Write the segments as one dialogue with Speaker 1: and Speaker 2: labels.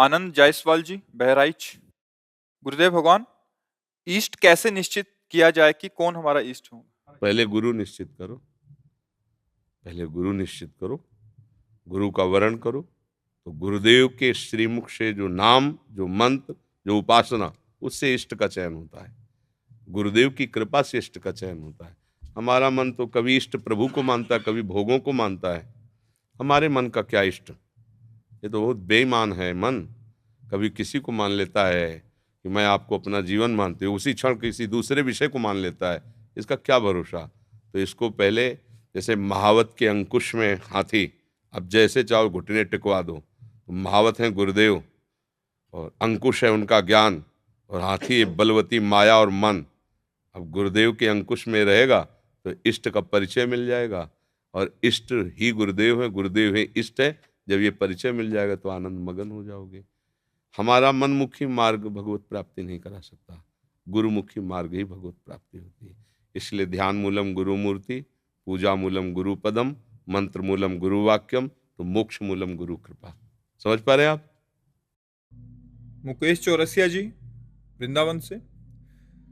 Speaker 1: आनंद जायसवाल जी, बहराइच। गुरुदेव भगवान, इष्ट कैसे निश्चित किया जाए कि कौन हमारा इष्ट हो?
Speaker 2: पहले गुरु निश्चित करो, पहले गुरु निश्चित करो, गुरु का वर्ण करो। तो गुरुदेव के श्रीमुख से जो नाम, जो मंत्र, जो उपासना, उससे इष्ट का चयन होता है। गुरुदेव की कृपा से इष्ट का चयन होता है। हमारा मन तो कभी इष्ट प्रभु को मानता है, कभी भोगों को मानता है। हमारे मन का क्या इष्ट? ये तो बहुत बेईमान है मन। कभी किसी को मान लेता है कि मैं आपको अपना जीवन मानती हूँ, उसी क्षण किसी दूसरे विषय को मान लेता है। इसका क्या भरोसा? तो इसको पहले, जैसे महावत के अंकुश में हाथी, अब जैसे चाहो घुटने टिकवा दो। तो महावत है गुरुदेव और अंकुश है उनका ज्ञान, और हाथी है बलवती माया और मन। अब गुरुदेव के अंकुश में रहेगा तो इष्ट का परिचय मिल जाएगा, और इष्ट ही गुरुदेव है, गुरुदेव ही इष्ट है। जब ये परिचय मिल जाएगा तो आनंद मगन हो जाओगे। हमारा मनमुखी मार्ग भगवत प्राप्ति नहीं करा सकता, गुरुमुखी मार्ग ही भगवत प्राप्ति होती है। इसलिए ध्यान मूलम गुरु मूर्ति, पूजा मूलम गुरु पदम, मंत्र मूलम गुरु वाक्यम, तो मोक्ष मूलम गुरु कृपा। समझ पा रहे हैं आप?
Speaker 1: मुकेश चौरसिया जी, वृंदावन से।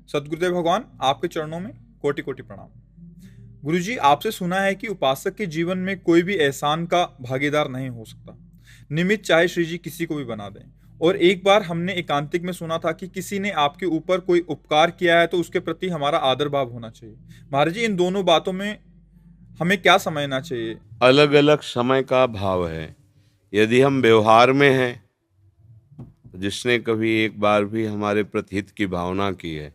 Speaker 1: सदगुरुदेव भगवान, आपके चरणों में कोटि कोटि प्रणाम। गुरुजी, आपसे सुना है कि उपासक के जीवन में कोई भी एहसान का भागीदार नहीं हो सकता। निमित्त चाहे श्री जी किसी को भी बना दें। और एक बार हमने एकांतिक में सुना था कि किसी ने आपके ऊपर कोई उपकार किया है तो उसके प्रति हमारा आदर भाव होना चाहिए। महाराज जी, इन दोनों बातों में हमें क्या समझना चाहिए?
Speaker 2: अलग अलग समय का भाव है। यदि हम व्यवहार में हैं, तो जिसने कभी एक बार भी हमारे प्रति हित की भावना की है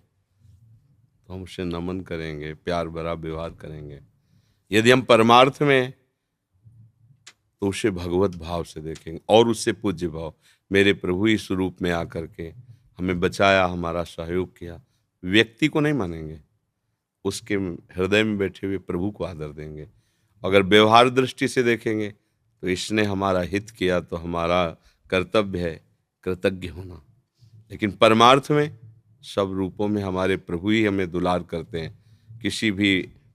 Speaker 2: तो हम उसे नमन करेंगे, प्यार भरा व्यवहार करेंगे। यदि हम परमार्थ में हैं, तो उसे भगवत भाव से देखेंगे और उससे पूज्य भाव। मेरे प्रभु इस रूप में आकर के हमें बचाया, हमारा सहयोग किया। व्यक्ति को नहीं मानेंगे, उसके हृदय में बैठे हुए प्रभु को आदर देंगे। अगर व्यवहार दृष्टि से देखेंगे तो इसने हमारा हित किया तो हमारा कर्तव्य है कृतज्ञ होना। लेकिन परमार्थ में सब रूपों में हमारे प्रभु ही हमें दुलार करते हैं। किसी भी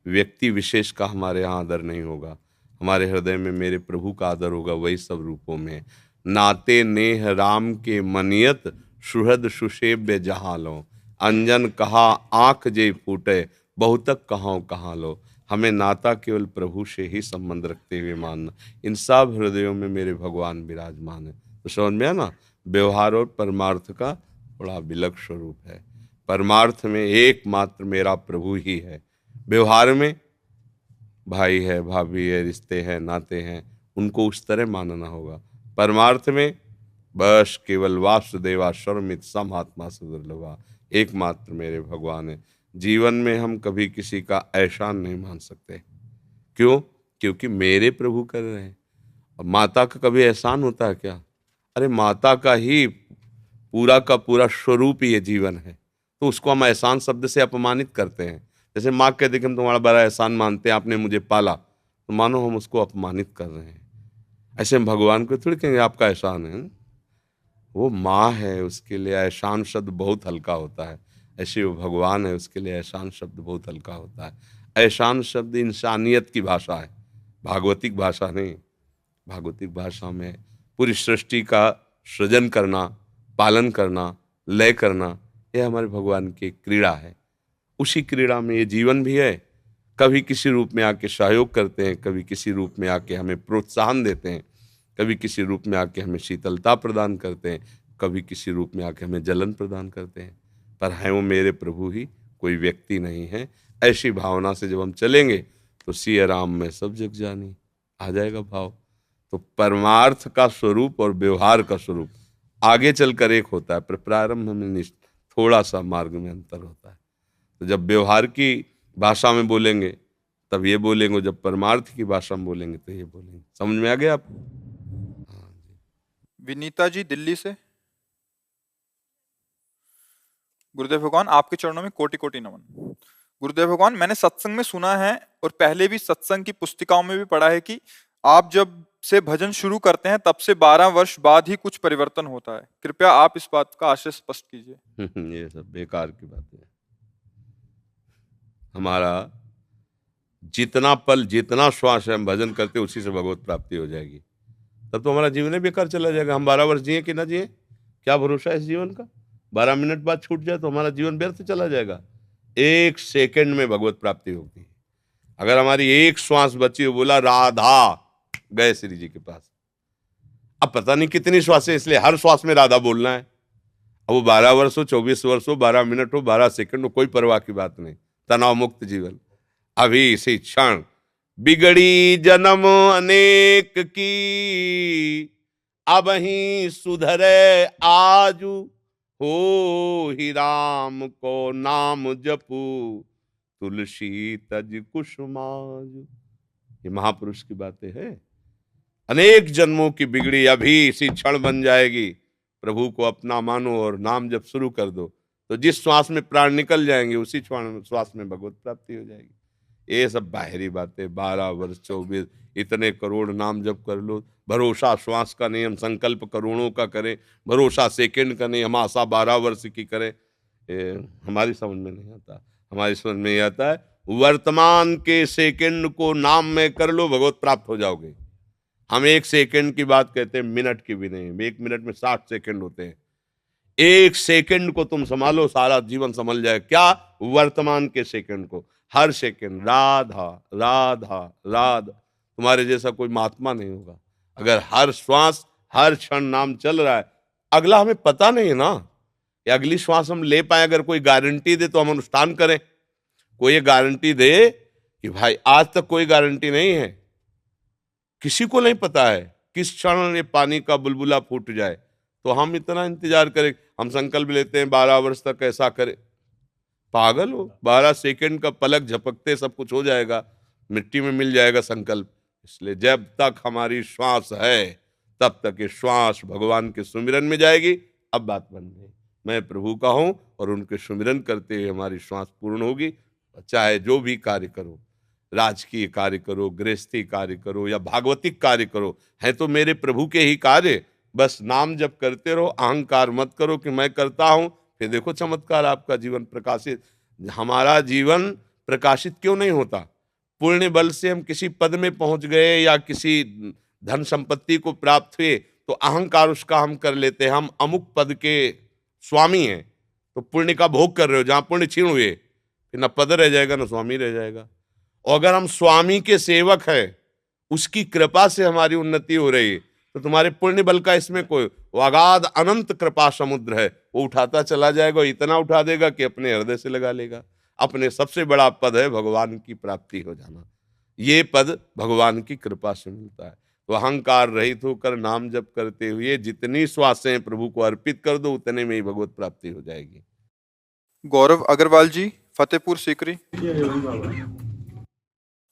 Speaker 2: व्यक्ति विशेष का हमारे यहाँ आदर नहीं होगा, हमारे हृदय में मेरे प्रभु का आदर होगा। वही सब रूपों में नाते नेह राम के मनियत, सुहृद सुसेव्य जहाँ लो, अंजन कहा आंख जे फूटे, बहुतक कहाँ लो। हमें नाता केवल प्रभु से ही संबंध रखते हुए मानना। इन सब हृदयों में मेरे भगवान विराजमान है। तो समझ में आना, व्यवहार और परमार्थ का बड़ा विलक्षण स्वरूप है। परमार्थ में एकमात्र मेरा प्रभु ही है। व्यवहार में भाई है, भाभी है, रिश्ते हैं, नाते हैं, उनको उस तरह मानना होगा। परमार्थ में बस केवल वासुदेवा सर्वमित सम आत्मा सुदुर्लभा, एकमात्र मेरे भगवान है। जीवन में हम कभी किसी का एहसान नहीं मान सकते। क्यों? क्योंकि मेरे प्रभु कर रहे हैं। और माता का कभी एहसान होता है क्या? अरे माता का ही पूरा का पूरा स्वरूप ही ये जीवन है, तो उसको हम एहसान शब्द से अपमानित करते हैं। जैसे माँ कहते कि हम तुम्हारा बड़ा एहसान मानते हैं, आपने मुझे पाला, तो मानो हम उसको अपमानित कर रहे हैं। ऐसे हम भगवान को थोड़ी कहेंगे आपका एहसान है। वो माँ है, उसके लिए एहसान शब्द बहुत हल्का होता है। ऐसे वो भगवान है, उसके लिए एहसान शब्द बहुत हल्का होता है। एहसान शब्द इंसानियत की भाषा है, भागवतिक भाषा नहीं। भागवतिक भाषा में पूरी सृष्टि का सृजन करना, पालन करना, लय करना, यह हमारे भगवान की क्रीड़ा है। उसी क्रीड़ा में ये जीवन भी है। कभी किसी रूप में आके सहयोग करते हैं, कभी किसी रूप में आके हमें प्रोत्साहन देते हैं, कभी किसी रूप में आके हमें शीतलता प्रदान करते हैं, कभी किसी रूप में आके हमें जलन प्रदान करते हैं। पर हैं वो मेरे प्रभु ही, कोई व्यक्ति नहीं है। ऐसी भावना से जब हम चलेंगे तो सिया राम में सब जग जानी आ जाएगा भाव। तो परमार्थ का स्वरूप और व्यवहार का स्वरूप आगे चलकर एक होता है, पर प्रारंभ में थोड़ा सा मार्ग में अंतर होता है। तो जब व्यवहार की भाषा में बोलेंगे तब ये बोलेंगे, जब परमार्थ की भाषा में बोलेंगे तो ये बोलेंगे। समझ में आ गया आपको? हाँ जी।
Speaker 1: विनीता जी, दिल्ली से। गुरुदेव भगवान, आपके चरणों में कोटि कोटि नमन। गुरुदेव भगवान, मैंने सत्संग में सुना है और पहले भी सत्संग की पुस्तिकाओं में भी पढ़ा है कि आप जब से भजन शुरू करते हैं तब से 12 वर्ष बाद ही कुछ परिवर्तन होता है। कृपया आप इस बात का आशय स्पष्ट कीजिए।
Speaker 2: ये सब बेकार की बातें हैं। हमारा जितना पल, जितना श्वास है हम भजन करते उसी से भगवत प्राप्ति हो जाएगी। तब तो हमारा जीवन ही बेकार चला जाएगा। हम 12 वर्ष जिए कि ना जिए, क्या भरोसा है इस जीवन का? 12 मिनट बाद छूट जाए तो हमारा जीवन व्यर्थ चला जाएगा। 1 सेकंड में भगवत प्राप्ति होती है। अगर हमारी एक श्वास बची हो, बोला राधा, गए श्री जी के पास। अब पता नहीं कितनी श्वासें, इसलिए हर श्वास में राधा बोलना है। अब वो 12 वर्ष हो, 24 वर्ष हो, 12 मिनट हो, 12 सेकंड हो, कोई परवाह की बात नहीं। तनाव मुक्त जीवन। अभी इसी क्षण बिगड़ी जन्म अनेक की, अब ही सुधरे आजू, हो ही राम को नाम जपू, तुलसी तज कुसुमाजू। ये महापुरुष की बातें हैं। अनेक जन्मों की बिगड़ी अभी इसी क्षण बन जाएगी। प्रभु को अपना मानो और नाम जब शुरू कर दो तो जिस श्वास में प्राण निकल जाएंगे उसी श्वास में भगवत प्राप्ति हो जाएगी। ये सब बाहरी बातें। 12 वर्ष 24 इतने करोड़ नाम जप कर लो। भरोसा श्वास का नहीं, हम संकल्प करोड़ों का करें। भरोसा सेकंड का नहीं, हम आशा 12 वर्ष की करें। हमारी समझ में नहीं आता। हमारी समझ में ये आता है वर्तमान के सेकंड को नाम में कर लो, भगवत प्राप्त हो जाओगे। हम 1 सेकंड की बात कहते हैं, मिनट की भी नहीं। 1 मिनट में 60 सेकंड होते हैं। 1 सेकंड को तुम संभालो, सारा जीवन संभल जाए। क्या? वर्तमान के सेकंड को। हर सेकंड राधा राधा राधा। तुम्हारे जैसा कोई महात्मा नहीं होगा। अगर हर श्वास हर क्षण नाम चल रहा है, अगला हमें पता नहीं है ना कि अगली श्वास हम ले पाए। अगर कोई गारंटी दे तो हम अनुष्ठान करें। कोई ये गारंटी दे कि भाई आज तक कोई गारंटी नहीं है, किसी को नहीं पता है किस क्षण ये पानी का बुलबुला फूट जाए, तो हम इतना इंतजार करें। हम संकल्प लेते हैं 12 वर्ष तक ऐसा करें। पागल हो? 12 सेकंड का पलक झपकते सब कुछ हो जाएगा, मिट्टी में मिल जाएगा संकल्प। इसलिए जब तक हमारी श्वास है तब तक ये श्वास भगवान के सुमिरन में जाएगी। अब बात बन गई, मैं प्रभु का हूं और उनके सुमिरन करते हुए हमारी श्वास पूर्ण होगी। चाहे जो भी कार्य करो, राजकीय कार्य करो, गृहस्थी कार्य करो या भागवतिक कार्य करो, है तो मेरे प्रभु के ही कार्य। बस नाम जप करते रहो, अहंकार मत करो कि मैं करता हूं। फिर देखो चमत्कार, आपका जीवन प्रकाशित। हमारा जीवन प्रकाशित क्यों नहीं होता? पुण्य बल से हम किसी पद में पहुंच गए या किसी धन संपत्ति को प्राप्त हुए तो अहंकार उसका हम कर लेते हैं। हम अमुक पद के स्वामी हैं तो पुण्य का भोग कर रहे हो। जहां पुण्य छीण हुए फिर न पद रह जाएगा न स्वामी रह जाएगा। और अगर हम स्वामी के सेवक हैं, उसकी कृपा से हमारी उन्नति हो रही है, तो तुम्हारे पुण्य बल का इसमें कोई अगाध अनंत कृपा समुद्र है। वो उठाता चला जाएगा, इतना उठा देगा कि अपने हृदय से लगा लेगा। अपने सबसे बड़ा पद है भगवान की प्राप्ति हो जाना। ये पद भगवान की कृपा से मिलता है। तो अहंकार रहित होकर नाम जप करते हुए जितनी श्वासें प्रभु को अर्पित कर दो, उतने में ही भगवत प्राप्ति हो जाएगी।
Speaker 1: गौरव अग्रवाल जी, फतेहपुर सीकरी।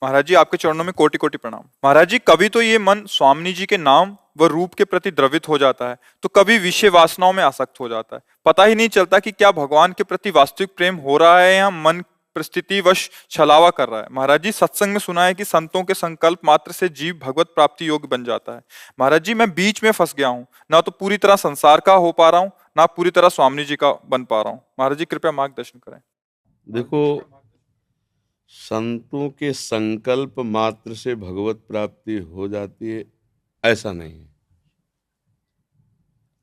Speaker 1: महाराज जी, आपके चरणों में कोटि कोटि प्रणाम। महाराज जी, कभी तो ये मन स्वामी जी के नाम व रूप के प्रति द्रवित हो जाता है, तो कभी विषय वासनाओं में आसक्त हो जाता है। पता ही नहीं चलता कि क्या भगवान के प्रति वास्तविक प्रेम हो रहा है या मन परिस्थिति वश छलावा कर रहा है। महाराज जी, सत्संग में सुना है कि संतों के संकल्प मात्र से जीव भगवत प्राप्ति योग्य बन जाता है। महाराज जी, मैं बीच में फंस गया हूँ, ना तो पूरी तरह संसार का हो पा रहा हूँ, ना पूरी तरह स्वामी जी का बन पा रहा हूँ। महाराज जी, कृपया मार्गदर्शन करें।
Speaker 2: देखो, संतों के संकल्प मात्र से भगवत प्राप्ति हो जाती है ऐसा नहीं है,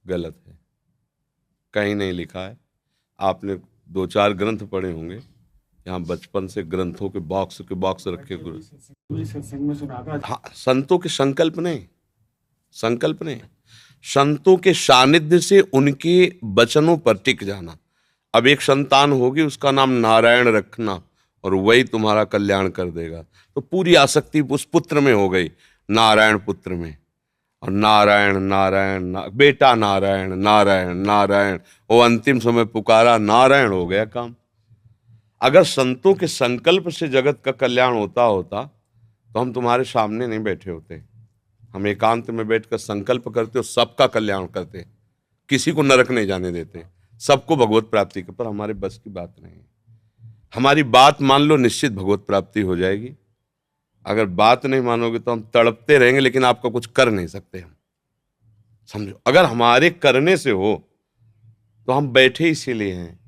Speaker 2: गलत है। कहीं नहीं लिखा है। आपने 2-4 ग्रंथ पढ़े होंगे, यहाँ बचपन से ग्रंथों के बॉक्स रखे गुरु। हाँ, संतों के संकल्प नहीं, संतों के सानिध्य से उनके वचनों पर टिक जाना। अब एक संतान होगी, उसका नाम नारायण रखना और वही तुम्हारा कल्याण कर देगा। तो पूरी आसक्ति उस पुत्र में हो गई, नारायण पुत्र में। और नारायण नारायण बेटा नारायण नारायण नारायण, वो अंतिम समय पुकारा, नारायण हो गया काम। अगर संतों के संकल्प से जगत का कल्याण होता तो हम तुम्हारे सामने नहीं बैठे होते। हम एकांत में बैठकर संकल्प करते हो, सबका कल्याण करते, किसी को नरक नहीं जाने देते, सबको भगवत प्राप्ति के। पर हमारे बस की बात नहीं है। हमारी बात मान लो, निश्चित भगवत प्राप्ति हो जाएगी। अगर बात नहीं मानोगे तो हम तड़पते रहेंगे, लेकिन आपका कुछ कर नहीं सकते हम, समझो। अगर हमारे करने से हो तो हम बैठे इसीलिए हैं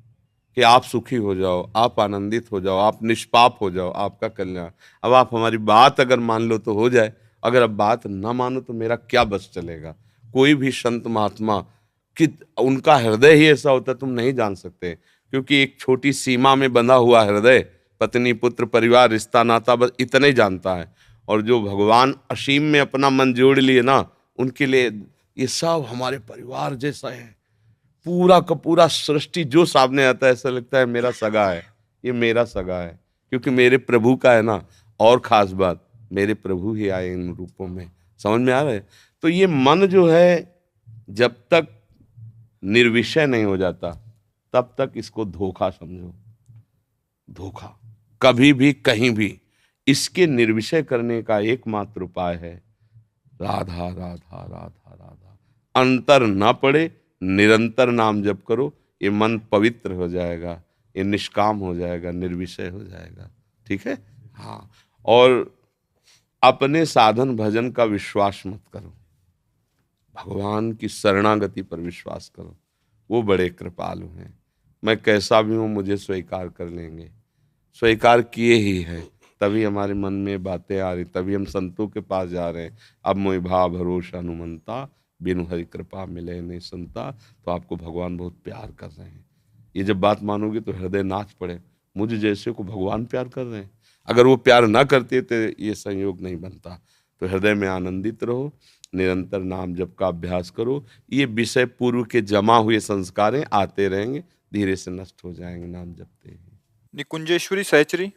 Speaker 2: कि आप सुखी हो जाओ, आप आनंदित हो जाओ, आप निष्पाप हो जाओ, आपका कल्याण। अब आप हमारी बात अगर मान लो तो हो जाए, अगर अब बात ना मानो तो मेरा क्या बस चलेगा। कोई भी संत महात्मा कि उनका हृदय ही ऐसा होता है, तुम नहीं जान सकते। क्योंकि एक छोटी सीमा में बंधा हुआ हृदय, पत्नी पुत्र परिवार रिश्ता नाता, बस इतना ही जानता है। और जो भगवान असीम में अपना मन जोड़ लिए ना, उनके लिए ये सब हमारे परिवार जैसा है। पूरा का पूरा सृष्टि जो सामने आता है ऐसा लगता है मेरा सगा है, ये मेरा सगा है, क्योंकि मेरे प्रभु का है ना। और खास बात, मेरे प्रभु ही आए इन रूपों में। समझ में आ रहा है? तो ये मन जो है जब तक निर्विषय नहीं हो जाता तब तक इसको धोखा समझो। धोखा कभी भी कहीं भी। इसके निर्विषय करने का एकमात्र उपाय है राधा राधा राधा राधा। अंतर ना पड़े, निरंतर नाम जप करो, ये मन पवित्र हो जाएगा, ये निष्काम हो जाएगा, निर्विषय हो जाएगा। ठीक है? हाँ। और अपने साधन भजन का विश्वास मत करो, भगवान की शरणागति पर विश्वास करो। वो बड़े कृपालु हैं। मैं कैसा भी हूँ मुझे स्वीकार कर लेंगे। स्वीकार किए ही है, तभी हमारे मन में बातें आ रही, तभी हम संतों के पास जा रहे हैं। अब मोहि भाव भरोसा हनुमंता, बिनु हरि कृपा मिले नहीं संता। तो आपको भगवान बहुत प्यार कर रहे हैं। ये जब बात मानोगे तो हृदय नाच पड़े, मुझे जैसे को भगवान प्यार कर रहे हैं। अगर वो प्यार ना करते तो ये संयोग नहीं बनता। तो हृदय में आनंदित रहो, निरंतर नाम जप का अभ्यास करो। ये विषय पूर्व के जमा हुए संस्कारें आते रहेंगे, धीरे से नष्ट हो जाएंगे नाम जपते ही।
Speaker 1: निकुंजेश्वरी सहचरी,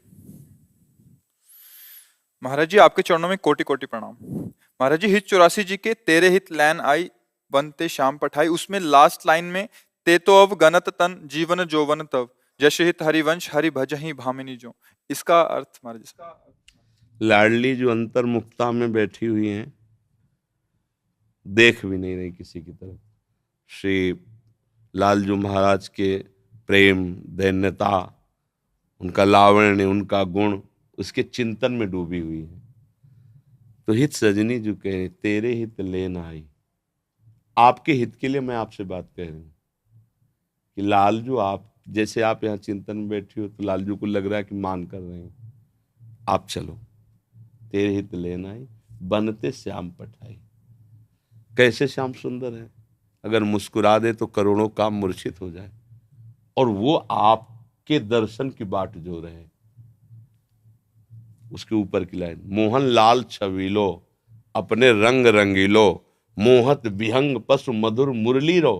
Speaker 1: महाराज जी आपके चरणों में कोटि कोटि प्रणाम। महाराज जी हित 84 जी के तेरे हित लैन आई बनते शाम पठाई, उसमें लास्ट लाइन में ते तो अब गनत तन जीवन जोवन तव जश हित हरिवंश हरि भजहि भामिनी जो, इसका अर्थ महाराज जी।
Speaker 2: लाडली जो अंतर्मुखता में बैठी हुई हैं, देख भी नहीं रही किसी की तरफ। श्री लालजू महाराज के प्रेम, दैन्यता, उनका लावण्य, उनका गुण, उसके चिंतन में डूबी हुई है। तो हित सजनी जो कहे तेरे हित लेन आई, आपके हित के लिए मैं आपसे बात कह रही हूँ कि लालजू, आप जैसे आप यहाँ चिंतन में बैठी हो तो लालजू को लग रहा है कि मान कर रहे हैं। आप चलो, तेरे हित लेन आई बनते श्याम पठाई। कैसे श्याम सुंदर है, अगर मुस्कुरा दे तो करोड़ों काम मूर्छित हो जाए। और वो आपके दर्शन की बाट जो रहे। उसके ऊपर की लाइन, मोहन लाल छबीलो अपने रंग रंगीलो, मोहत विहंग पशु मधुर मुरली रो,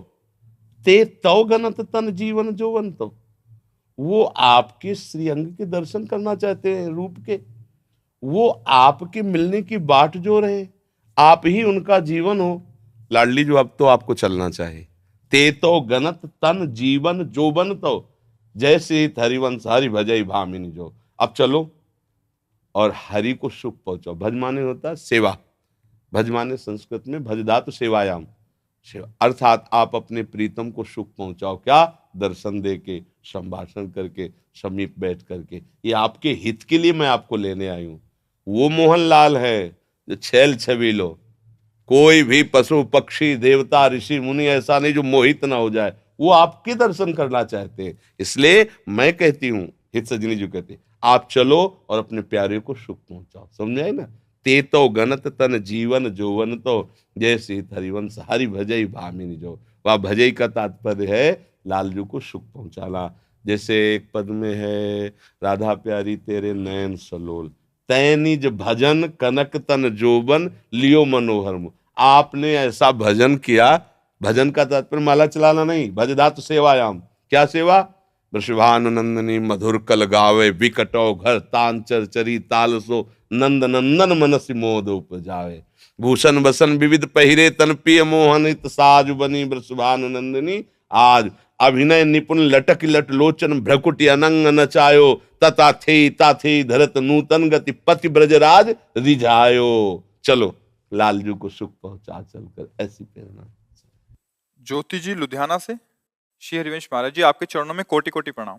Speaker 2: ते तव गनत तन जीवन जोवन। तो वो आपके श्रीअंग के दर्शन करना चाहते हैं, रूप के। वो आपके मिलने की बाट जो रहे, आप ही उनका जीवन हो। लाडली जो अब तो आपको चलना चाहिए। ते तो गनत तन जीवन जोबन तो जैसे हरिवंश हरि भजई भामिनी जो। अब चलो और हरि को सुख पहुंचाओ। भज माने होता है सेवा। भज माने संस्कृत में भजदातु सेवायाम, सेवा अर्थात आप अपने प्रीतम को सुख पहुंचाओ। क्या? दर्शन दे के, संभाषण करके, समीप बैठ करके। ये आपके हित के लिए मैं आपको लेने आई हूं। वो मोहनलाल है जो छैल छबीलो। कोई भी पशु पक्षी देवता ऋषि मुनि ऐसा नहीं जो मोहित ना हो जाए, वो आपके दर्शन करना चाहते हैं। इसलिए मैं कहती हूं, हित सजनी जो कहते, आप चलो और अपने प्यारे को सुख पहुंचाओ। समझ आई ना? ते तो गनत तन जीवन जोवन तो जैसे हरिवंश हरि भजई भामिनी जो। वह भजई का तात्पर्य है लालजू को सुख पहुंचाना। जैसे एक पद में है, राधा प्यारी तेरे नयन सलोल, तैनिज भजन कनक तन जोबन लियो मनोहर मुख। आपने ऐसा भजन किया। भजन का तात्पर्य माला चलाना नहीं, भजदात सेवायाम। क्या सेवा? वृषभानुनंदनी मधुर कल गावे, विकटो घर तान चर चरी ताल सो, नंद नंदन मनसि मोद उपजावे। भूषण बसन विविध पहिरे तन पिय मोहनित साज बनी वृषभानुनंदिनी आज। अभिनय निपुण लटक लट लोचन भ्रकुटी अनंग नचायो, तथा थे धरत नूतन गति पति ब्रजराज रिझायो। चलो लालजू को सुख पहुंचा चलकर, ऐसी प्रेरणा।
Speaker 1: ज्योति जी लुधियाना से, श्री हरिवंश महाराज जी आपके चरणों में कोटि कोटि प्रणाम।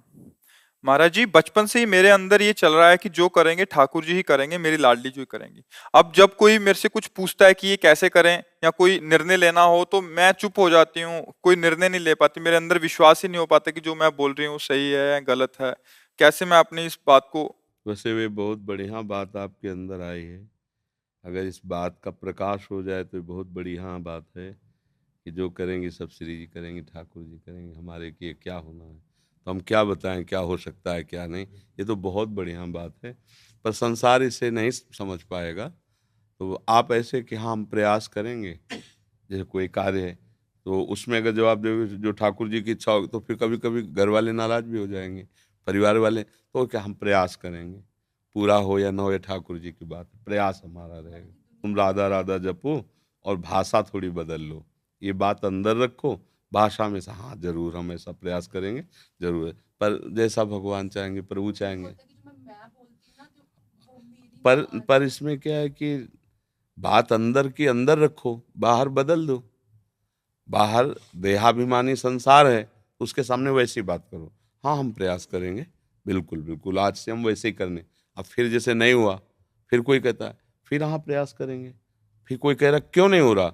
Speaker 1: महाराज जी बचपन से ही मेरे अंदर ये चल रहा है कि जो करेंगे ठाकुर जी ही करेंगे, मेरी लाडली जी ही करेंगी। अब जब कोई मेरे से कुछ पूछता है कि ये कैसे करें या कोई निर्णय लेना हो तो मैं चुप हो जाती हूँ, कोई निर्णय नहीं ले पाती। मेरे अंदर विश्वास ही नहीं हो पाता कि जो मैं बोल रही हूँ सही है गलत है। कैसे मैं अपनी इस बात को।
Speaker 2: वैसे वे बहुत बढ़िया बात आपके अंदर आई है अगर इस बात का प्रकाश हो जाए तो बहुत बड़ी हाँ बात है कि जो करेंगे सब श्री जी करेंगे, ठाकुर जी करेंगे, हमारे लिए क्या होना है तो हम क्या बताएं, क्या हो सकता है क्या नहीं। ये तो बहुत बढ़िया बात है, पर संसार इसे नहीं समझ पाएगा। तो आप ऐसे कि हाँ हम प्रयास करेंगे, जैसे कोई कार्य है तो उसमें अगर जवाब दोगे जो ठाकुर जी की इच्छा होगी तो फिर कभी कभी घर वाले नाराज भी हो जाएंगे, परिवार वाले, तो क्या हम प्रयास करेंगे, पूरा हो या ना हो, या ठाकुर जी की बात है, प्रयास हमारा रहेगा। तुम राधा राधा जपो और भाषा थोड़ी बदल लो, ये बात अंदर रखो, भाषा में से हाँ जरूर हम ऐसा प्रयास करेंगे, जरूर है। पर जैसा भगवान चाहेंगे, प्रभु चाहेंगे। पर इसमें क्या है कि बात अंदर की अंदर रखो, बाहर बदल दो। बाहर देहाभिमानी संसार है, उसके सामने वैसी बात करो, हाँ हम प्रयास करेंगे, बिल्कुल बिल्कुल आज से हम वैसे ही करने। अब फिर जैसे नहीं हुआ, फिर कोई कहता है फिर हाँ प्रयास करेंगे, फिर कोई कह रहा क्यों नहीं हो रहा,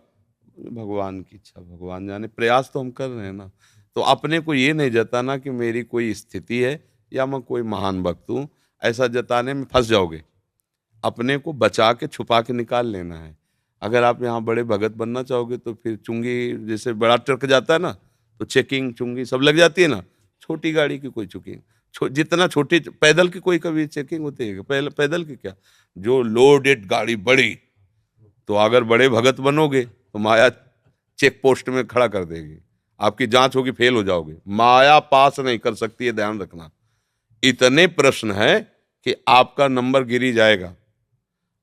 Speaker 2: भगवान की इच्छा भगवान जाने, प्रयास तो हम कर रहे हैं ना। तो अपने को ये नहीं जताना कि मेरी कोई स्थिति है या मैं कोई महान भक्त हूँ, ऐसा जताने में फंस जाओगे। अपने को बचा के छुपा के निकाल लेना है। अगर आप यहाँ बड़े भगत बनना चाहोगे तो फिर चुंगी, जैसे बड़ा ट्रक जाता है ना तो चेकिंग चुंगी सब लग जाती है ना, छोटी गाड़ी की कोई चेकिंग, जितना छोटी पैदल की कोई कभी चेकिंग होती है, पैदल की क्या, जो लोडेड गाड़ी बड़ी, तो अगर बड़े भगत बनोगे तो माया चेक पोस्ट में खड़ा कर देगी, आपकी जांच होगी, फेल हो जाओगे, माया पास नहीं कर सकती है, ध्यान रखना। इतने प्रश्न है कि आपका नंबर गिरी जाएगा,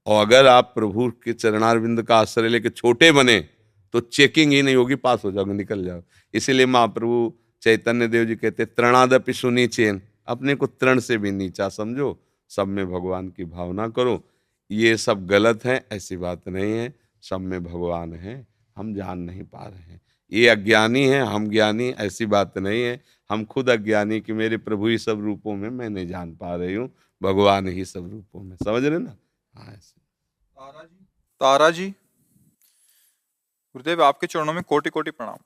Speaker 2: और अगर आप प्रभु के चरणारविंद का आश्रय लेके छोटे बने तो चेकिंग ही नहीं होगी, पास हो जाओगे, निकल जाओ। इसीलिए महाप्रभु चैतन्य देव जी कहते तृणादपि सुनीचेन, अपने को तृण से भी नीचा समझो, सब में भगवान की भावना करो। ये सब गलत है, ऐसी बात नहीं है, सब में भगवान है, हम जान नहीं पा रहे हैं। ये अज्ञानी है, हम ज्ञानी, ऐसी बात नहीं है। हम खुद अज्ञानी कि मेरे प्रभु ही सब रूपों में, मैं नहीं जान पा रही हूँ, भगवान ही सब रूपों में, समझ रहे ना। हाँ ऐसे।
Speaker 1: तारा जी, गुरुदेव आपके चरणों में कोटि कोटि प्रणाम।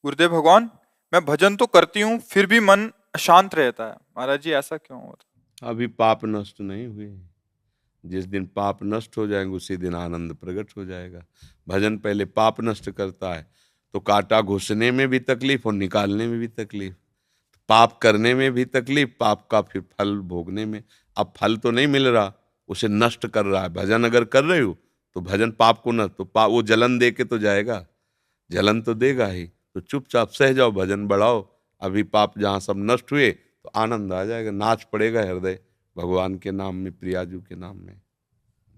Speaker 1: गुरुदेव भगवान, मैं भजन तो करती हूँ फिर भी मन अशांत रहता है, महाराज जी ऐसा क्यों होता
Speaker 2: अभी पाप नष्ट नहीं हुए, जिस दिन पाप नष्ट हो जाएंगे उसी दिन आनंद प्रकट हो जाएगा। भजन पहले पाप नष्ट करता है, तो कांटा घुसने में भी तकलीफ और निकालने में भी तकलीफ, पाप करने में भी तकलीफ, पाप का फिर फल भोगने में। अब फल तो नहीं मिल रहा, उसे नष्ट कर रहा है। भजन अगर कर रहे हो तो भजन पाप को नष्ट, तो पाप वो जलन दे के तो जाएगा, जलन तो देगा ही, तो चुपचाप सह जाओ, भजन बढ़ाओ। अभी पाप जहाँ सब नष्ट हुए तो आनंद आ जाएगा, नाच पड़ेगा हृदय भगवान के नाम में, प्रियाजू के नाम में।